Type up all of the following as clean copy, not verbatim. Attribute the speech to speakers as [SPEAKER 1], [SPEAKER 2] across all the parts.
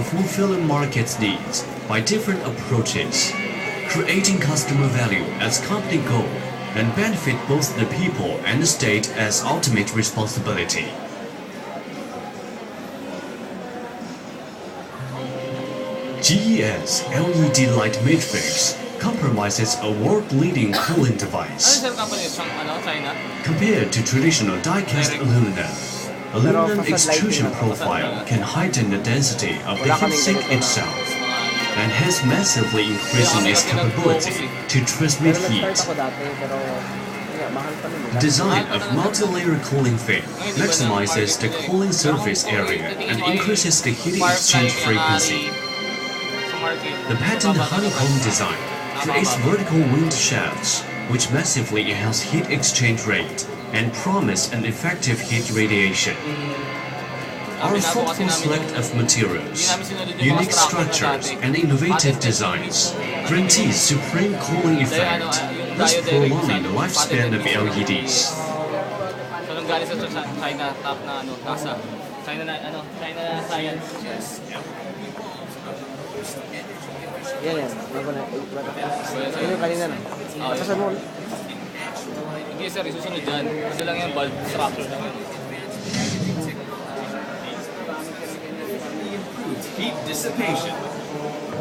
[SPEAKER 1] fulfilling market needs by different approaches, creating customer value as company goal and benefit both the people and the state as ultimate responsibility. GES LED light matrix compromises a world-leading cooling device. Compared to traditional die-cast aluminum extrusion profile can heighten the density of the heat sink itself and hence massively increasing its capability to transmit heat. The design of multi-layer cooling fan maximizes the cooling surface area and increases the heat exchange frequency. The patented honeycomb design creates vertical wind shafts, which massively enhance heat exchange rate and promise an effective heat radiation. Our thoughtful select of materials, unique structures, and innovative designs guarantees supreme cooling effect, thus prolonging the lifespan of LEDs.
[SPEAKER 2] Yan. Bago na. Ano kanina na? Pasan mo.
[SPEAKER 3] Hindi sir, isusunod dyan. Kasi lang yan, bulb structure lang yan.
[SPEAKER 4] Heat dissipation.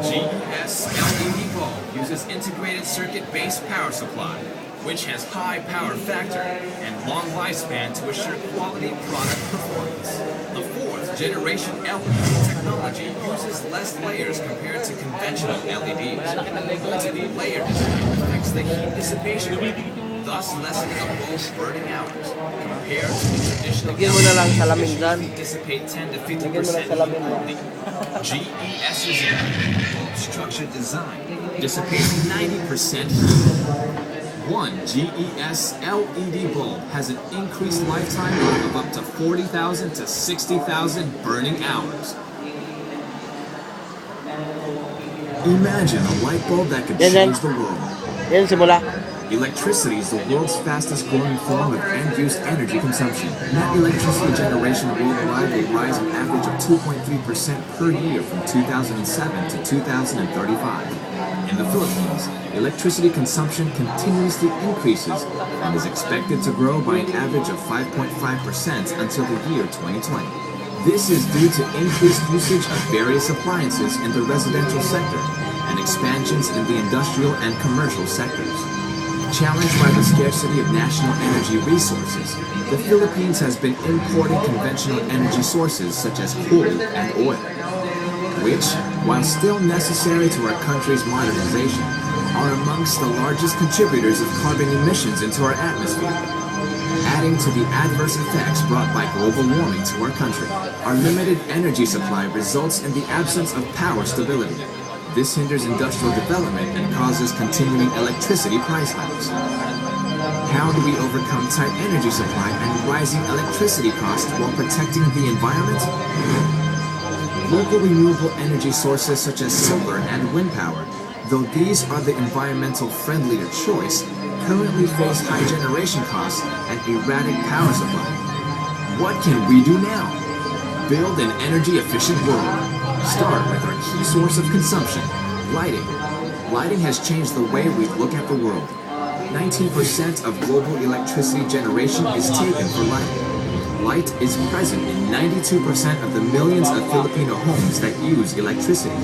[SPEAKER 4] GES LED bulb uses integrated circuit-based power supply, which has high power factor and long lifespan to assure quality product performance. The fourth generation LED technology uses less layers compared to conventional LEDs. Multi-layer design affects the heat dissipation rate, thus lessening a bulb's burning hours. Compared to the traditional
[SPEAKER 2] salamin
[SPEAKER 4] LEDs,
[SPEAKER 2] dyan.
[SPEAKER 4] which dissipate 10 to
[SPEAKER 2] Lagyan mo lang
[SPEAKER 4] 50%
[SPEAKER 2] salamin mo.
[SPEAKER 4] only. GES's bulb structure design dissipates 90%. One GES LED bulb has an increased lifetime of up to 40,000 to 60,000 burning hours. Imagine a light bulb that could change the world.
[SPEAKER 2] Yan, simula.
[SPEAKER 4] Electricity is the world's fastest growing form of end-use energy consumption. Net electricity generation worldwide will rise an average of 2.3% per year from 2007 to 2035. In the Philippines, electricity consumption continuously increases and is expected to grow by an average of 5.5% until the year 2020. This is due to increased usage of various appliances in the residential sector and expansions in the industrial and commercial sectors. Challenged by the scarcity of national energy resources, the Philippines has been importing conventional energy sources such as coal and oil, which, while still necessary to our country's modernization, are amongst the largest contributors of carbon emissions into our atmosphere. Adding to the adverse effects brought by global warming to our country, our limited energy supply results in the absence of power stability. This hinders industrial development and causes continuing electricity price hikes. How do we overcome tight energy supply and rising electricity costs while protecting the environment? Local renewable energy sources such as solar and wind power, though these are the environmental friendlier choice, currently face high generation costs and erratic power supply. What can we do now? Build an energy efficient world. Start with our key source of consumption, lighting. Lighting has changed the way we look at the world. 19% of global electricity generation is taken for lighting. Light is present in 92% of the millions of Filipino homes that use electricity.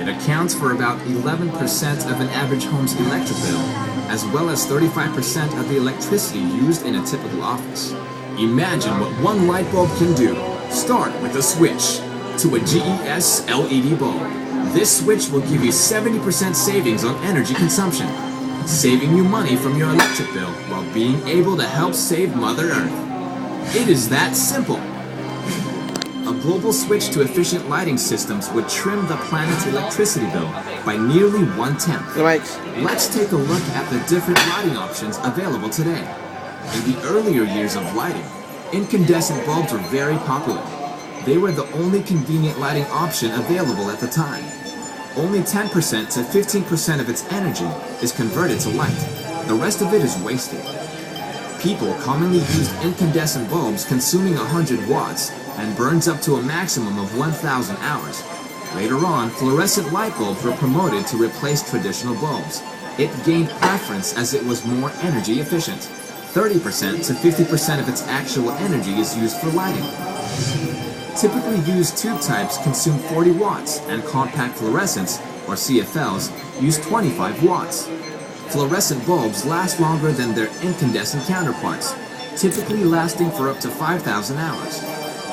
[SPEAKER 4] It accounts for about 11% of an average home's electric bill, as well as 35% of the electricity used in a typical office. Imagine what one light bulb can do. Start with a switch to a GES LED bulb. This switch will give you 70% savings on energy consumption, saving you money from your electric bill while being able to help save Mother Earth. It is that simple. A global switch to efficient lighting systems would trim the planet's electricity bill by nearly 1/10. Let's take a look at the different lighting options available today. In the earlier years of lighting, incandescent bulbs were very popular. They were the only convenient lighting option available at the time. Only 10% to 15% of its energy is converted to light. The rest of it is wasted. People commonly used incandescent bulbs consuming 100 watts and burns up to a maximum of 1,000 hours. Later on, fluorescent light bulbs were promoted to replace traditional bulbs. It gained preference as it was more energy efficient. 30% to 50% of its actual energy is used for lighting. Typically used tube types consume 40 watts, and compact fluorescents, or CFLs, use 25 watts. Fluorescent bulbs last longer than their incandescent counterparts, typically lasting for up to 5,000 hours.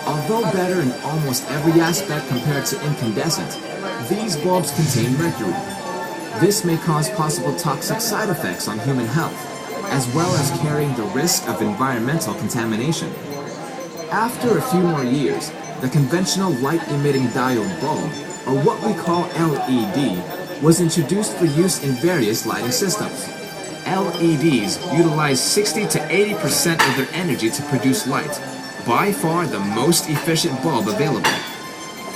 [SPEAKER 4] Although better in almost every aspect compared to incandescent, these bulbs contain mercury. This may cause possible toxic side effects on human health, as well as carrying the risk of environmental contamination. After a few more years, the conventional light-emitting diode bulb, or what we call LED, was introduced for use in various lighting systems. LEDs utilize 60 to 80% of their energy to produce light, by far the most efficient bulb available.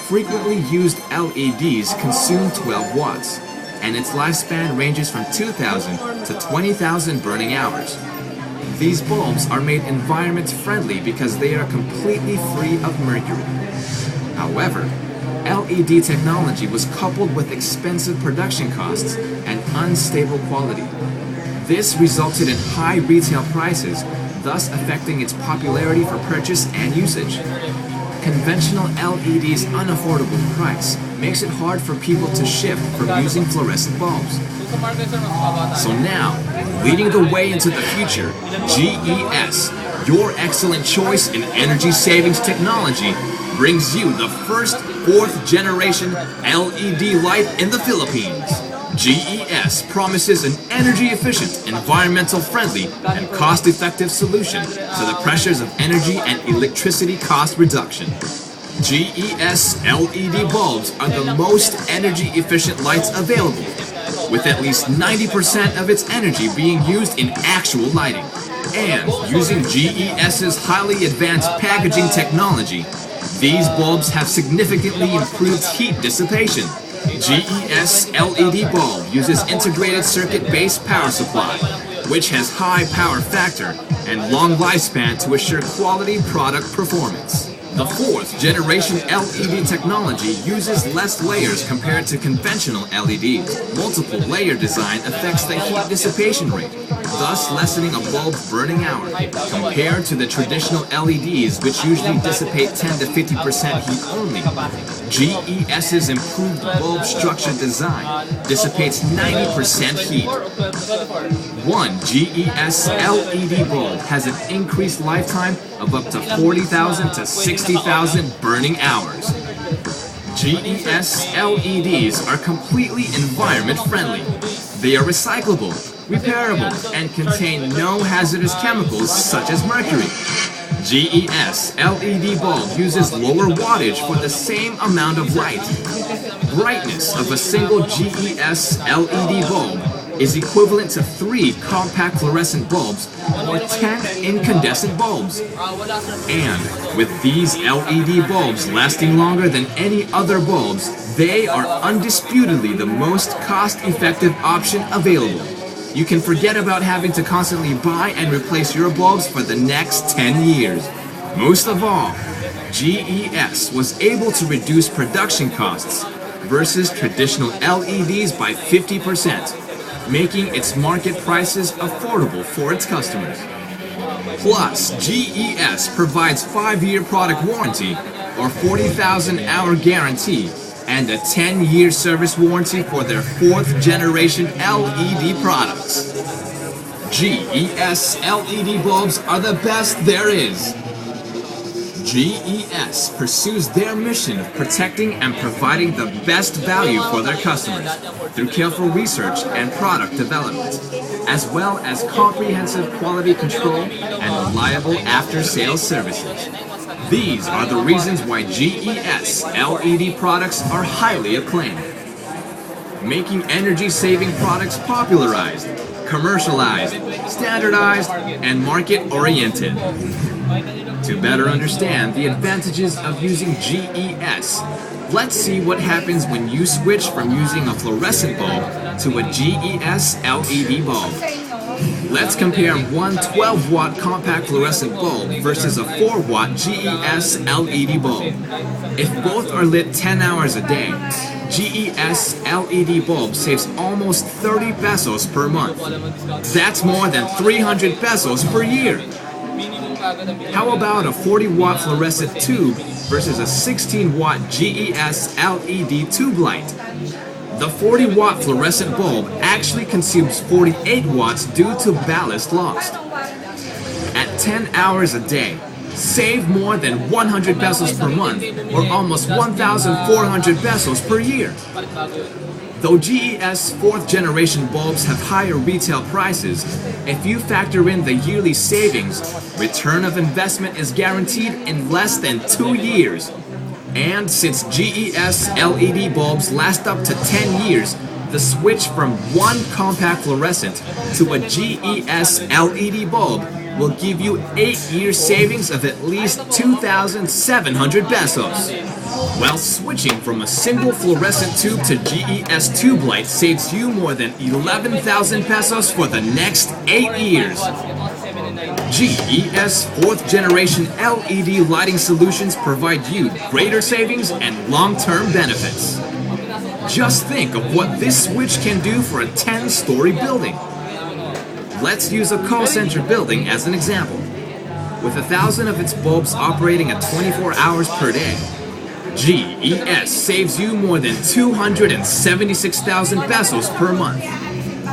[SPEAKER 4] Frequently used LEDs consume 12 watts, and its lifespan ranges from 2,000 to 20,000 burning hours. These bulbs are made environment-friendly because they are completely free of mercury. However, LED technology was coupled with expensive production costs and unstable quality. This resulted in high retail prices, thus affecting its popularity for purchase and usage. Conventional LED's unaffordable price makes it hard for people to shift from using fluorescent bulbs. So now, leading the way into the future, GES, your excellent choice in energy savings technology, brings you the first 4th generation LED light in the Philippines. GES promises an energy-efficient, environmental-friendly, and cost-effective solution to the pressures of energy and electricity cost reduction. GES LED bulbs are the most energy-efficient lights available, with at least 90% of its energy being used in actual lighting. And using GES's highly advanced packaging technology, these bulbs have significantly improved heat dissipation. GES LED bulb uses integrated circuit-based power supply, which has high power factor and long lifespan to assure quality product performance. The 4th generation LED technology uses less layers compared to conventional LEDs. Multiple layer design affects the heat dissipation rate, thus lessening a bulb's burning hour, compared to the traditional LEDs, which usually dissipate 10 to 50% heat only. GES's improved bulb structure design dissipates 90% heat. One GES LED bulb has an increased lifetime of up to 40,000 to 60,000 burning hours. GES LEDs are completely environment friendly. They are recyclable, repairable, and contain no hazardous chemicals such as mercury. GES LED bulb uses lower wattage for the same amount of light. Brightness of a single GES LED bulb is equivalent to 3 compact fluorescent bulbs or 10 incandescent bulbs. And with these LED bulbs lasting longer than any other bulbs, they are undisputedly the most cost-effective option available. You can forget about having to constantly buy and replace your bulbs for the next 10 years. Most of all, GES was able to reduce production costs versus traditional LEDs by 50%, making its market prices affordable for its customers. Plus, GES provides 5-year product warranty or 40,000-hour guarantee and a 10-year service warranty for their 4th generation LED products. GES LED bulbs are the best there is. GES pursues their mission of protecting and providing the best value for their customers through careful research and product development, as well as comprehensive quality control and reliable after-sales services. These are the reasons why GES LED products are highly acclaimed, making energy-saving products popularized, commercialized, standardized, and market-oriented. To better understand the advantages of using GES, let's see what happens when you switch from using a fluorescent bulb to a GES LED bulb. Let's compare one 12-watt compact fluorescent bulb versus a 4-watt GES LED bulb. If both are lit 10 hours a day, GES LED bulb saves almost 30 pesos per month. That's more than 300 pesos per year. How about a 40-watt fluorescent tube versus a 16-watt GES LED tube light? The 40-watt fluorescent bulb actually consumes 48 watts due to ballast lost. At 10 hours a day, save more than 100 pesos per month or almost 1,400 pesos per year. Though GES 4th generation bulbs have higher retail prices, if you factor in the yearly savings, return of investment is guaranteed in less than 2 years. And since GES LED bulbs last up to 10 years, the switch from one compact fluorescent to a GES LED bulb will give you 8 years savings of at least 2,700 pesos. While switching from a single fluorescent tube to GES tube light saves you more than 11,000 pesos for the next 8 years. GES 4th generation LED lighting solutions provide you greater savings and long-term benefits. Just think of what this switch can do for a 10-story building. Let's use a call center building as an example. With 1,000 of its bulbs operating at 24 hours per day, GES saves you more than 276,000 pesos per month.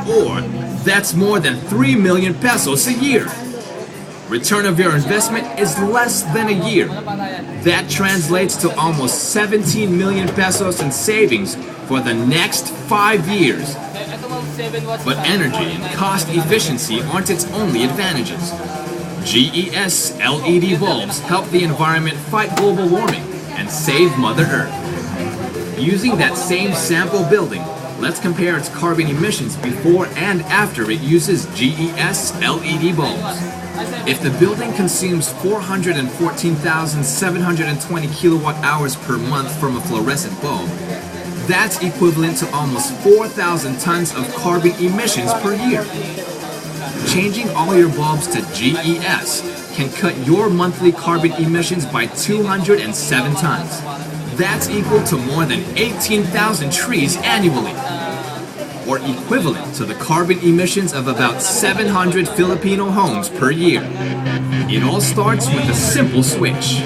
[SPEAKER 4] Or, that's more than 3 million pesos a year. Return of your investment is less than a year. That translates to almost 17 million pesos in savings for the next 5 years. But energy and cost efficiency aren't its only advantages. GES LED bulbs help the environment fight global warming and save Mother Earth. Using that same sample building, let's compare its carbon emissions before and after it uses GES LED bulbs. If the building consumes 414,720 kilowatt hours per month from a fluorescent bulb, that's equivalent to almost 4,000 tons of carbon emissions per year. Changing all your bulbs to GES can cut your monthly carbon emissions by 207 tons. That's equal to more than 18,000 trees annually, or equivalent to the carbon emissions of about 700 Filipino homes per year. It all starts with a simple switch.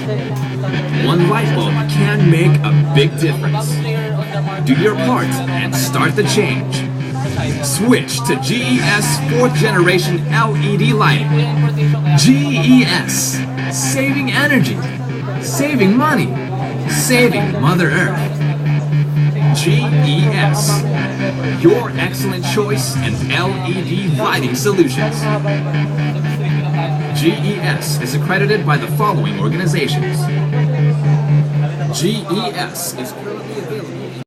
[SPEAKER 4] One light bulb can make a big difference. Do your part and start the change. Switch to GES 4th generation LED lighting. GES, saving energy, saving money, saving Mother Earth. GES, your excellent choice in LED lighting solutions. GES is accredited by the following organizations. GES is currently available